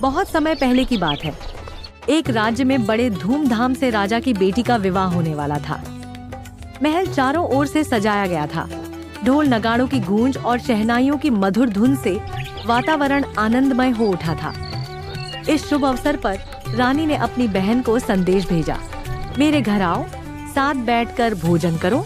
बहुत समय पहले की बात है। एक राज्य में बड़े धूमधाम से राजा की बेटी का विवाह होने वाला था। महल चारों ओर से सजाया गया था। ढोल नगाड़ों की गूंज और शहनाइयों की मधुर धुन से वातावरण आनंदमय हो उठा था। इस शुभ अवसर पर रानी ने अपनी बहन को संदेश भेजा, मेरे घर आओ, साथ बैठकर भोजन करो।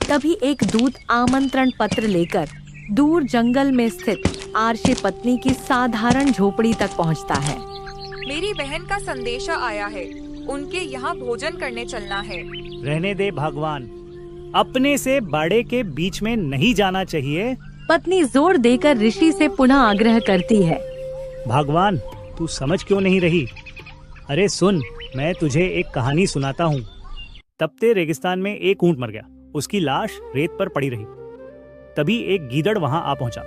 तभी एक दूत आमंत्रण पत्र लेकर दूर जंगल में स्थित आरशी पत्नी की साधारण झोपड़ी तक पहुंचता है। मेरी बहन का संदेशा आया है, उनके यहाँ भोजन करने चलना है। रहने दे भगवान, अपने से बड़े के बीच में नहीं जाना चाहिए। पत्नी जोर देकर ऋषि से पुनः आग्रह करती है। भगवान, तू समझ क्यों नहीं रही? अरे सुन, मैं तुझे एक कहानी सुनाता हूँ। तपते रेगिस्तान में एक ऊंट मर गया। उसकी लाश रेत पर पड़ी रही। तभी एक गीदड़ वहां आ पहुंचा।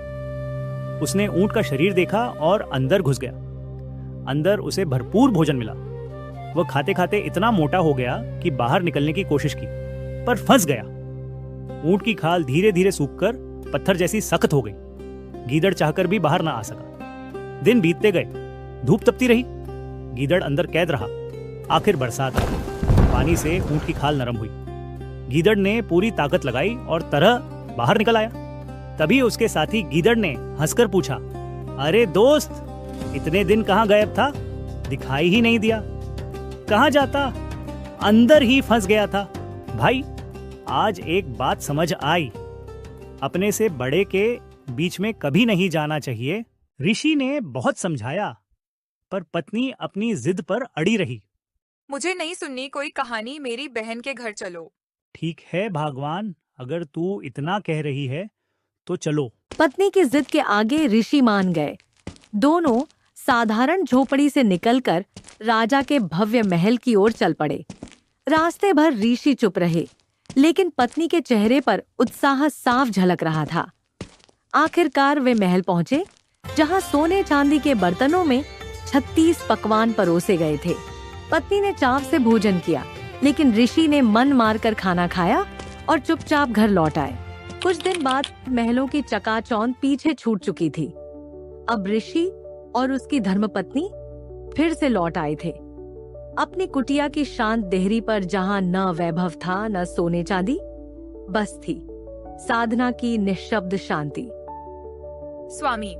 उसने ऊंट का शरीर देखा और अंदर घुस गया। अंदर उसे भरपूर भोजन मिला। वह खाते खाते इतना मोटा हो गया कि बाहर निकलने की कोशिश की, पर फंस गया। ऊंट की खाल धीरे धीरे सूखकर पत्थर जैसी सख्त हो गई। गीदड़ चाहकर भी बाहर ना आ सका। दिन बीतते गए, धूप तपती रही, गीदड़ अंदर कैद रहा। आखिर बरसात आई। पानी से ऊंट की खाल नरम हुई। गीदड़ ने पूरी ताकत लगाई और तरह बाहर निकल आया। तभी उसके साथी गीदड़ ने हंसकर पूछा, अरे दोस्त, इतने दिन कहाँ गायब था? दिखाई ही नहीं दिया। कहाँ जाता? अंदर ही फंस गया था। भाई, आज एक बात समझ आई, अपने से बड़े के बीच में कभी नहीं जाना चाहिए। ऋषि ने बहुत समझाया, पर पत्नी अपनी जिद पर अड़ी रही। मुझे नहीं सुननी कोई कहानी, मेरी बहन के घर चलो। ठीक है भगवान, अगर तू इतना कह रही है तो चलो। पत्नी की जिद के आगे ऋषि मान गए। दोनों साधारण झोपड़ी से निकलकर राजा के भव्य महल की ओर चल पड़े। रास्ते भर ऋषि चुप रहे, लेकिन पत्नी के चेहरे पर उत्साह साफ झलक रहा था। आखिरकार वे महल पहुंचे, जहां सोने चांदी के बर्तनों में 36 पकवान परोसे गए थे। पत्नी ने चाव से भोजन किया, लेकिन ऋषि ने मन मारकर खाना खाया और चुपचाप घर लौट आए। कुछ दिन बाद महलों की चकाचौंध पीछे छूट चुकी थी। अब ऋषि और उसकी धर्मपत्नी फिर से लौट आए थे। अपनी कुटिया की शांत देहरी पर जहां न वैभव था न सोने चांदी, बस थी साधना की निःशब्द शांति। स्वामी,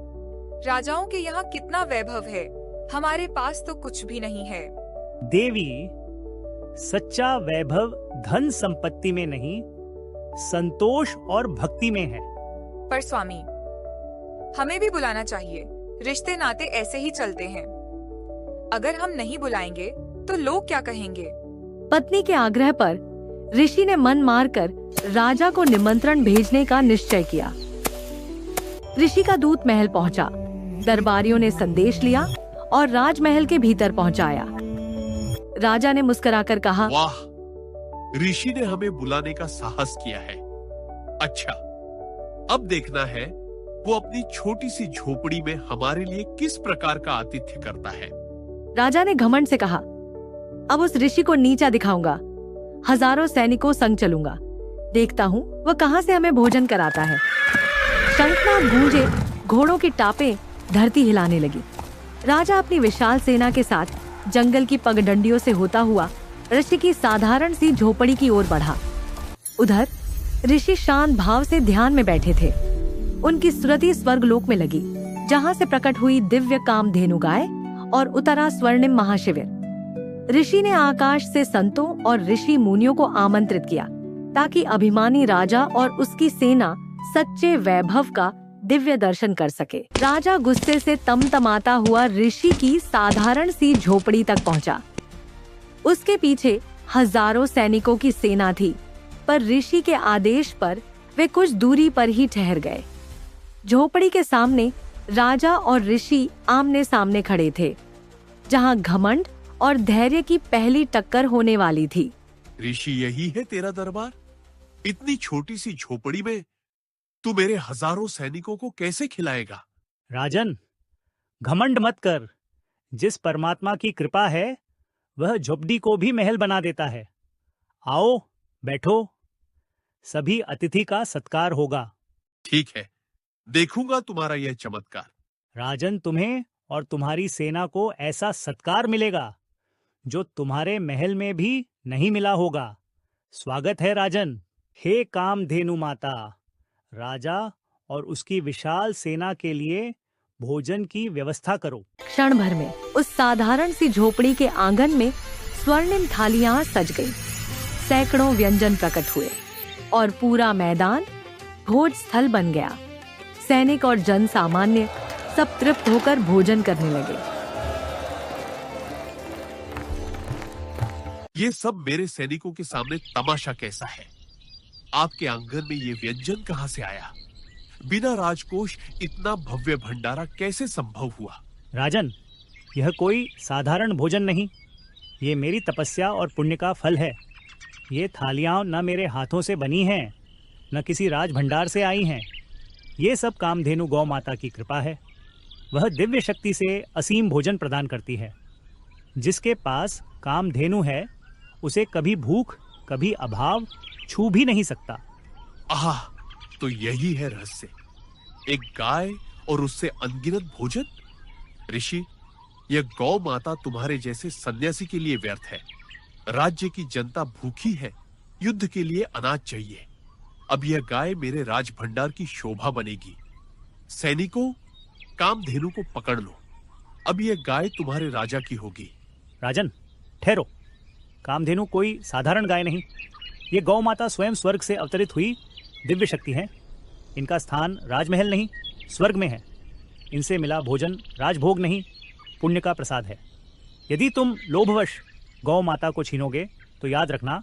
राजाओं के यहाँ कितना वैभव है, हमारे पास तो कुछ भी नहीं है। देवी, सच्चा वैभव धन संपत्ति में नहीं, संतोष और भक्ति में है। पर स्वामी, हमें भी बुलाना चाहिए। रिश्ते नाते ऐसे ही चलते हैं। अगर हम नहीं बुलाएंगे तो लोग क्या कहेंगे? पत्नी के आग्रह पर ऋषि ने मन मारकर राजा को निमंत्रण भेजने का निश्चय किया। ऋषि का दूत महल पहुंचा। दरबारियों ने संदेश लिया और राजमहल के भीतर पहुंचाया। राजा ने मुस्कुराकर कहा, वाह, ऋषि ने हमें बुलाने का साहस किया है। अच्छा, अब देखना है वो अपनी छोटी सी झोपड़ी में हमारे लिए किस प्रकार का आतिथ्य करता है। राजा ने घमंड से कहा, अब उस ऋषि को नीचा दिखाऊंगा। हजारों सैनिकों संग चलूंगा। देखता हूँ वह कहाँ से हमें भोजन कराता है। शंखनाद गूंजे, घोड़ों की टापें धरती हिलाने लगी। राजा अपनी विशाल सेना के साथ जंगल की पगडंडियों से होता हुआ ऋषि की साधारण सी झोपड़ी की ओर बढ़ा। उधर ऋषि शांत भाव से ध्यान में बैठे थे। उनकी स्मृति स्वर्गलोक में लगी, जहां से प्रकट हुई दिव्य कामधेनु गाय और उतरा स्वर्णिम महाशिविर। ऋषि ने आकाश से संतों और ऋषि मुनियों को आमंत्रित किया, ताकि अभिमानी राजा और उसकी सेना सच्चे वैभव का दिव्य दर्शन कर सके। राजा गुस्से से तमतमाता हुआ ऋषि की साधारण सी झोपड़ी तक पहुंचा। उसके पीछे हजारों सैनिकों की सेना थी, पर ऋषि के आदेश पर वे कुछ दूरी पर ही ठहर गए। झोपड़ी के सामने राजा और ऋषि आमने सामने खड़े थे, जहां घमंड और धैर्य की पहली टक्कर होने वाली थी। ऋषि, यही है तेरा दरबार? इतनी छोटी सी झोपड़ी में तू मेरे हजारों सैनिकों को कैसे खिलाएगा? राजन, घमंड मत कर। जिस परमात्मा की कृपा है, वह झोपड़ी को भी महल बना देता है। आओ, बैठो। सभी अतिथि का सत्कार होगा। ठीक है, देखूंगा तुम्हारा यह चमत्कार। राजन, तुम्हें और तुम्हारी सेना को ऐसा सत्कार मिलेगा जो तुम्हारे महल में भी नहीं मिला होगा। स्वागत है राजन। हे कामधेनु माता, राजा और उसकी विशाल सेना के लिए भोजन की व्यवस्था करो। क्षण भर में उस साधारण सी झोपड़ी के आंगन में स्वर्णिम थालियां सज गईं। सैकड़ों व्यंजन प्रकट हुए और पूरा मैदान भोज स्थल बन गया। सैनिक और जन सामान्य सब तृप्त होकर भोजन करने लगे। ये सब मेरे सैनिकों के सामने तमाशा कैसा है? आपके आंगन में ये व्यंजन कहां से आया? बिना राजकोष इतना भव्य भंडारा कैसे संभव हुआ? राजन, यह कोई साधारण भोजन नहीं, ये मेरी तपस्या और पुण्य का फल है। ये थालियां न मेरे हाथों से बनी हैं, न किसी राज भंडार से आई हैं। ये सब कामधेनु गौ माता की कृपा है। वह दिव्य शक्ति से असीम भोजन प्रदान करती है। जिसके पास कामधेनु है उसे कभी भूख, कभी अभाव छू भी नहीं सकता। आह, तो यही है रहस्य, एक गाय और उससे अनगिनत भोजन। ऋषि, यह गौ माता तुम्हारे जैसे सन्यासी के लिए व्यर्थ है। राज्य की जनता भूखी है, युद्ध के लिए अनाज चाहिए। अब यह गाय मेरे राज भंडार की शोभा बनेगी। सैनिकों, कामधेनु को पकड़ लो। अब यह गाय तुम्हारे राजा की होगी। राजन, ठहरो। कामधेनु कोई साधारण गाय नहीं, ये गौ माता स्वयं स्वर्ग से अवतरित हुई दिव्य शक्ति है। इनका स्थान राजमहल नहीं, स्वर्ग में है। इनसे मिला भोजन राजभोग नहीं, पुण्य का प्रसाद है। यदि तुम लोभवश गौ माता को छीनोगे तो याद रखना,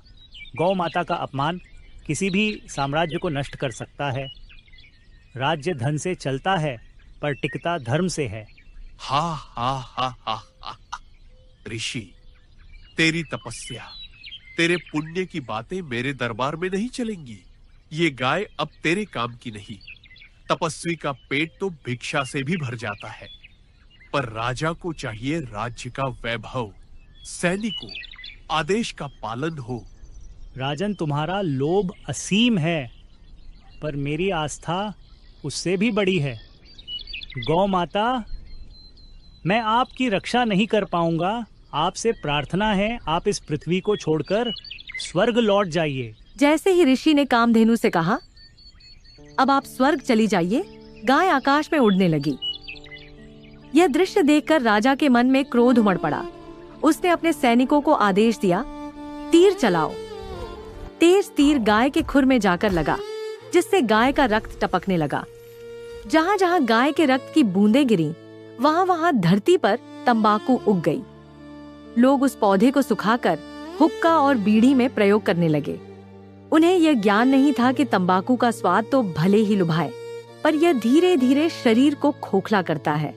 गौ माता का अपमान किसी भी साम्राज्य को नष्ट कर सकता है। राज्य धन से चलता है पर टिकता धर्म से है। हा हा हा हा हा। ऋषि, तेरी तपस्या, तेरे पुण्य की बातें मेरे दरबार में नहीं चलेंगी। ये गाय अब तेरे काम की नहीं। तपस्वी का पेट तो भिक्षा से भी भर जाता है, पर राजा को चाहिए राज्य का वैभव, सैनिकों, आदेश का पालन हो। राजन, तुम्हारा लोभ असीम है, पर मेरी आस्था उससे भी बड़ी है। गौ माता, मैं आपकी रक्षा नहीं कर पाऊंगा। आपसे प्रार्थना है, आप इस पृथ्वी को छोड़कर स्वर्ग लौट जाइए। जैसे ही ऋषि ने कामधेनु से कहा, अब आप स्वर्ग चली जाइए, गाय आकाश में उड़ने लगी। यह दृश्य देखकर राजा के मन में क्रोध उमड़ पड़ा। उसने अपने सैनिकों को आदेश दिया, तीर चलाओ। तेज तीर गाय के खुर में जाकर लगा, जिससे गाय का रक्त टपकने लगा। जहां जहां गाय के रक्त की बूंदें गिरी, वहां वहां धरती पर तंबाकू उग गई। लोग उस पौधे को सुखाकर हुक्का और बीड़ी में प्रयोग करने लगे। उन्हें यह ज्ञान नहीं था कि तंबाकू का स्वाद तो भले ही लुभाए, पर यह धीरे धीरे शरीर को खोखला करता है,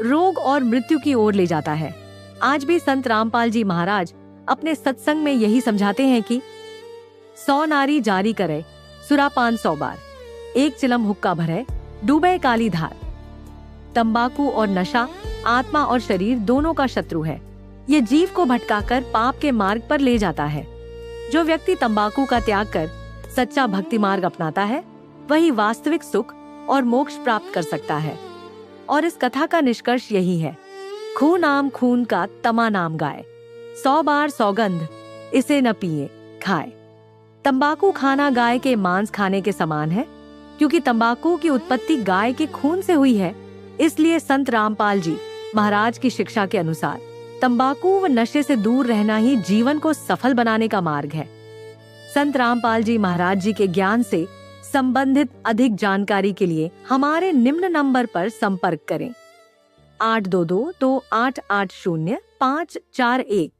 रोग और मृत्यु की ओर ले जाता है। आज भी संत रामपाल जी महाराज अपने सत्संग में यही समझाते हैं कि 100 नारी जारी करे सुरापान 100 बार, एक चिलम हुक्का भरे डूबे काली धार। तंबाकू और नशा आत्मा और शरीर दोनों का शत्रु है। ये जीव को भटकाकर पाप के मार्ग पर ले जाता है। जो व्यक्ति तंबाकू का त्याग कर सच्चा भक्ति मार्ग अपनाता है, वही वास्तविक सुख और मोक्ष प्राप्त कर सकता है। और इस कथा का निष्कर्ष यही है, खून नाम खून का तमा नाम गाय, 100 बार सौगंध इसे न पिए खाए। तंबाकू खाना गाय के मांस खाने के समान है। क्योंकि तंबाकू की उत्पत्ति गाय के खून से हुई है, इसलिए संत रामपाल जी महाराज की शिक्षा के अनुसार तंबाकू व नशे से दूर रहना ही जीवन को सफल बनाने का मार्ग है। संत रामपाल जी महाराज जी के ज्ञान से संबंधित अधिक जानकारी के लिए हमारे निम्न नंबर पर संपर्क करें 822-2880-541।